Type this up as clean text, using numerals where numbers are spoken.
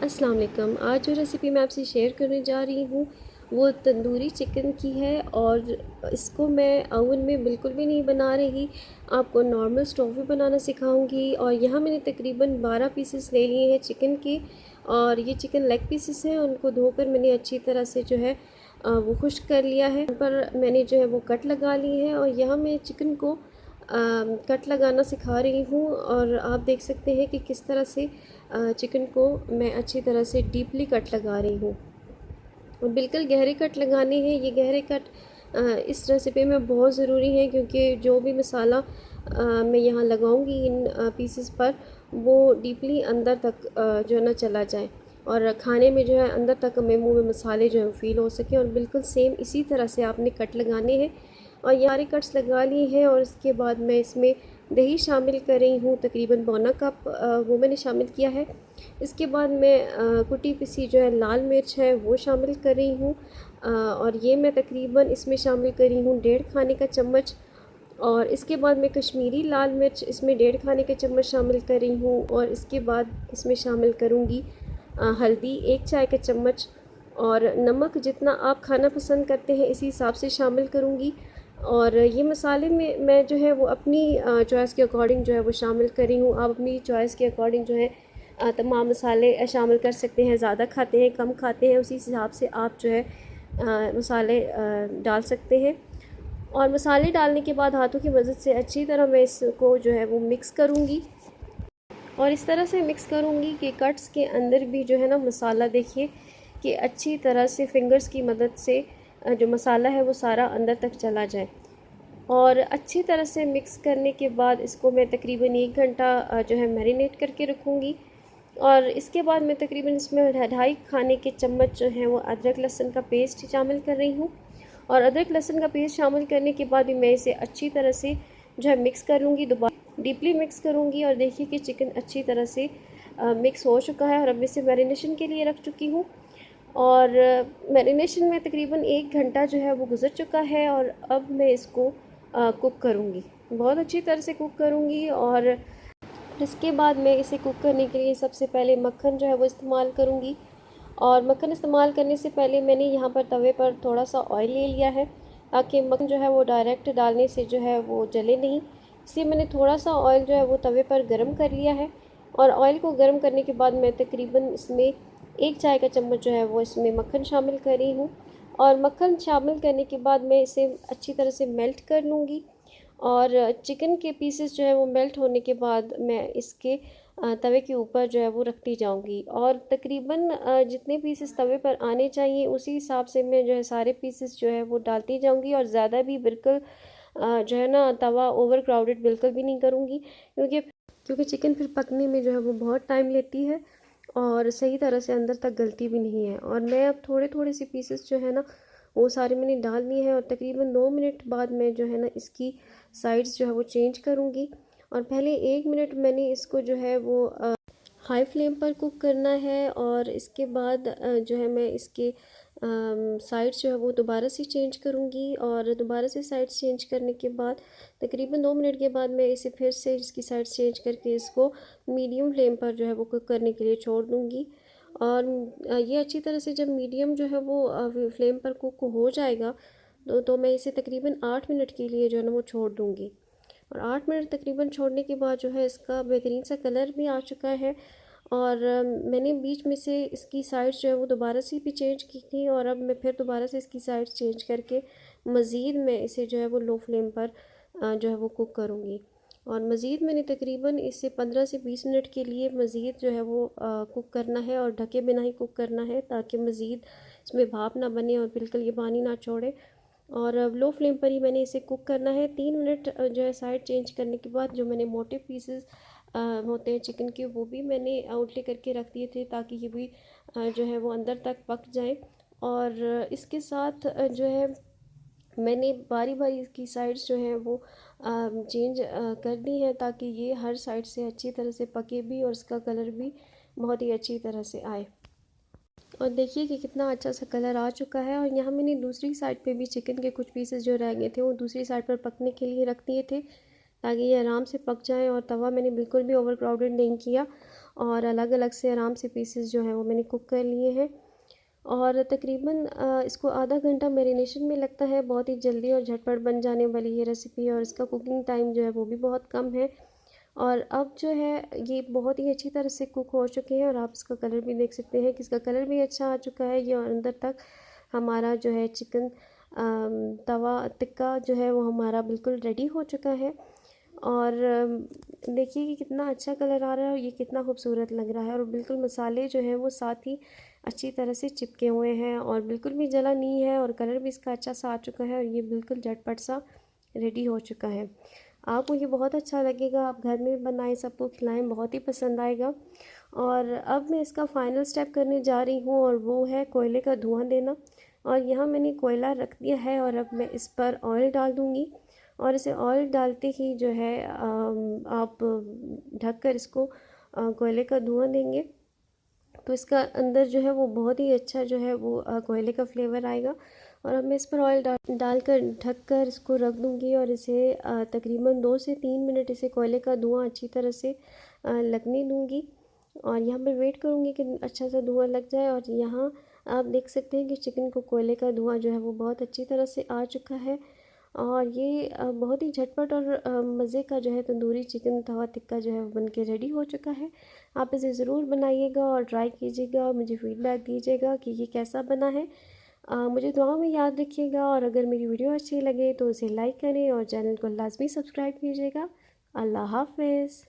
अस्सलाम वालेकुम। आज जो रेसिपी मैं आपसे शेयर करने जा रही हूँ वो तंदूरी चिकन की है और इसको मैं ओवन में बिल्कुल भी नहीं बना रही, आपको नॉर्मल स्टोव पे बनाना सिखाऊंगी। और यहाँ मैंने तकरीबन 12 पीसेस ले लिए हैं चिकन के, और ये चिकन लेग पीसेस हैं। उनको धोकर मैंने अच्छी तरह से जो है वो खुश्क कर लिया है। पर मैंने जो है वो कट लगा ली है और यहाँ मैं चिकन को कट लगाना सिखा रही हूँ। और आप देख सकते हैं कि किस तरह से चिकन को मैं अच्छी तरह से डीपली कट लगा रही हूँ और बिल्कुल गहरे कट लगाने हैं। ये गहरे कट इस रेसिपी में बहुत ज़रूरी है, क्योंकि जो भी मसाला मैं यहाँ लगाऊंगी इन पीसेस पर, वो डीपली अंदर तक जो है ना चला जाए और खाने में जो है अंदर तक हमें मुंह में मसाले जो है फील हो सके। और बिल्कुल सेम इसी तरह से आपने कट लगाने हैं। और ये सारे कट्स लगा लिए हैं और इसके बाद मैं इसमें दही शामिल कर रही हूँ, तकरीबन पौना कप वो मैंने शामिल किया है। इसके बाद मैं कुटी पिसी जो है लाल मिर्च है वो शामिल कर रही हूँ, और ये मैं तकरीबन इसमें शामिल कर रही हूँ 1.5 खाने का चम्मच। और इसके बाद मैं कश्मीरी लाल मिर्च इसमें 1.5 खाने का चम्मच शामिल कर रही हूँ। और इसके बाद इसमें शामिल करूँगी हल्दी 1 चाय का चम्मच, और नमक जितना आप खाना पसंद करते हैं इसी हिसाब से शामिल करूँगी। और ये मसाले में मैं जो है वो अपनी चॉइस के अकॉर्डिंग जो है वो शामिल कर रही हूँ। आप अपनी चॉइस के अकॉर्डिंग जो है तमाम मसाले शामिल कर सकते हैं। ज़्यादा खाते हैं कम खाते हैं उसी हिसाब से आप जो है मसाले डाल सकते हैं। और मसाले डालने के बाद हाथों की मदद से अच्छी तरह मैं इसको जो है वो मिक्स करूँगी, और इस तरह से मिक्स करूँगी कि कट्स के अंदर भी जो है ना मसाला, देखिए कि अच्छी तरह से फिंगर्स की मदद से जो मसाला है वो सारा अंदर तक चला जाए। और अच्छी तरह से मिक्स करने के बाद इसको मैं तकरीबन 1 घंटा जो है मैरिनेट करके रखूँगी। और इसके बाद मैं तकरीबन इसमें 2.5 खाने के चम्मच जो है वो अदरक लहसुन का पेस्ट शामिल कर रही हूँ। और अदरक लहसुन का पेस्ट शामिल करने के बाद भी मैं इसे अच्छी तरह से जो है मिक्स करूँगी, दोबारा डीपली मिक्स करूँगी। और देखिए कि चिकन अच्छी तरह से मिक्स हो चुका है और अब इसे मैरिनेशन के लिए रख चुकी हूँ। और मैरिनेशन में तकरीबन 1 घंटा जो है वो गुज़र चुका है, और अब मैं इसको कुक करूँगी, बहुत अच्छी तरह से कुक करूँगी। और इसके बाद मैं इसे कुक करने के लिए सबसे पहले मक्खन जो है वो इस्तेमाल करूँगी। और मक्खन इस्तेमाल करने से पहले मैंने यहाँ पर तवे पर थोड़ा सा ऑयल ले लिया है, ताकि मक्खन जो है वो डायरेक्ट डालने से जो है वो जले नहीं। इसलिए मैंने थोड़ा सा ऑयल जो है वो तवे पर गर्म कर लिया है। और ऑयल को गर्म करने के बाद मैं तकरीबन इसमें 1 चाय का चम्मच जो है वो इसमें मक्खन शामिल कर रही हूँ। और मक्खन शामिल करने के बाद मैं इसे अच्छी तरह से मेल्ट कर लूँगी। और चिकन के पीसेस जो है वो मेल्ट होने के बाद मैं इसके तवे के ऊपर जो है वो रखती जाऊंगी। और तकरीबन जितने पीसेस तवे पर आने चाहिए उसी हिसाब से मैं जो है सारे पीसेस जो है वो डालती जाऊंगी। और ज़्यादा भी बिल्कुल जो है ना तवा ओवर क्राउडेड बिल्कुल भी नहीं करूँगी, क्योंकि चिकन फिर पकने में जो है वो बहुत टाइम लेती है और सही तरह से अंदर तक गलती भी नहीं है। और मैं अब थोड़े थोड़े से पीसेस जो है ना वो सारे मैंने डाल लिए हैं। और तकरीबन 2 मिनट बाद मैं जो है ना इसकी साइड्स जो है वो चेंज करूँगी। और पहले 1 मिनट मैंने इसको जो है वो हाई फ्लेम पर कुक करना है। और इसके बाद जो है मैं इसके साइड्स जो है वो दोबारा से चेंज करूँगी। और दोबारा से साइड्स चेंज करने के बाद तकरीबन 2 मिनट के बाद मैं इसे फिर से इसकी साइड्स चेंज करके इसको मीडियम फ्लेम पर जो है वो कुक करने के लिए छोड़ दूँगी। और ये अच्छी तरह से जब मीडियम जो है वो फ्लेम पर कुक हो जाएगा तो मैं इसे तकरीबन 8 मिनट के लिए जो है ना वो छोड़ दूँगी। और 8 मिनट तकरीबन छोड़ने के बाद जो है इसका बेहतरीन सा कलर भी आ चुका है। और मैंने बीच में से इसकी साइड्स जो है वो दोबारा से भी चेंज की थी, और अब मैं फिर दोबारा से इसकी साइड्स चेंज करके मज़ीद मैं इसे जो है वो लो फ्लेम पर जो है वो कुक करूँगी। और मज़ीद मैंने तकरीबन इसे 15 से 20 मिनट के लिए मज़ीद जो है वो कुक करना है, और ढके बिना ही कुक करना है, ताकि मज़ीद इसमें भाप ना बने और बिल्कुल ये पानी ना छोड़े। और लो फ्लेम पर ही मैंने इसे कुक करना है। 3 मिनट जो है साइड चेंज करने के बाद जो मैंने मोटे पीसेस होते हैं चिकन के वो भी मैंने उल्टे करके रख दिए थे, ताकि ये भी जो है वो अंदर तक पक जाए। और इसके साथ जो है मैंने बारी बारी इसकी साइड्स जो हैं वो चेंज कर दी हैं, ताकि ये हर साइड से अच्छी तरह से पके भी और इसका कलर भी बहुत ही अच्छी तरह से आए। और देखिए कि कितना अच्छा सा कलर आ चुका है। और यहाँ मैंने दूसरी साइड पे भी चिकन के कुछ पीसेस जो रह गए थे वो दूसरी साइड पर पकने के लिए रख दिए थे, ताकि ये आराम से पक जाए। और तवा मैंने बिल्कुल भी ओवर क्राउडेड नहीं किया। और अलग अलग से आराम से पीसेस जो हैं वो मैंने कुक कर लिए हैं। और तकरीबन इसको आधा घंटा मैरिनेशन में लगता है। बहुत ही जल्दी और झटपट बन जाने वाली ये रेसिपी है और इसका कुकिंग टाइम जो है वो भी बहुत कम है। और अब जो है ये बहुत ही अच्छी तरह से कुक हो चुके हैं और आप इसका कलर भी देख सकते हैं कि इसका कलर भी अच्छा आ चुका है ये। और अंदर तक हमारा जो है चिकन तवा टिक्का जो है वो हमारा बिल्कुल रेडी हो चुका है। और देखिए कि कितना अच्छा कलर आ रहा है और ये कितना खूबसूरत लग रहा है। और बिल्कुल मसाले जो हैं वो साथ ही अच्छी तरह से चिपके हुए हैं और बिल्कुल भी जला नहीं है और कलर भी इसका अच्छा सा आ चुका है और ये बिल्कुल झटपट सा रेडी हो चुका है। आपको ये बहुत अच्छा लगेगा, आप घर में बनाएं, सबको खिलाएं, बहुत ही पसंद आएगा। और अब मैं इसका फ़ाइनल स्टेप करने जा रही हूँ और वो है कोयले का धुआं देना। और यहाँ मैंने कोयला रख दिया है और अब मैं इस पर ऑयल डाल दूँगी। और इसे ऑयल डालते ही जो है आप ढककर इसको कोयले का धुआं देंगे तो इसका अंदर जो है वो बहुत ही अच्छा जो है वो कोयले का फ्लेवर आएगा। और अब मैं इस पर ऑयल डालकर ढक कर इसको रख दूँगी और इसे तकरीबन 2 से 3 मिनट इसे कोयले का धुआं अच्छी तरह से लगने दूँगी। और यहाँ मैं वेट करूँगी कि अच्छा सा धुआं लग जाए। और यहाँ आप देख सकते हैं कि चिकन को कोयले का धुआं जो है वो बहुत अच्छी तरह से आ चुका है। और ये बहुत ही झटपट और मज़े का जो है तंदूरी चिकन तवा टिक्का जो है वो बन के रेडी हो चुका है। आप इसे ज़रूर बनाइएगा और ट्राई कीजिएगा और मुझे फ़ीडबैक दीजिएगा कि ये कैसा बना है। मुझे दुआओं में याद रखिएगा और अगर मेरी वीडियो अच्छी लगे तो उसे लाइक करें और चैनल को लाजमी सब्सक्राइब कीजिएगा। अल्लाह हाफ़िज़।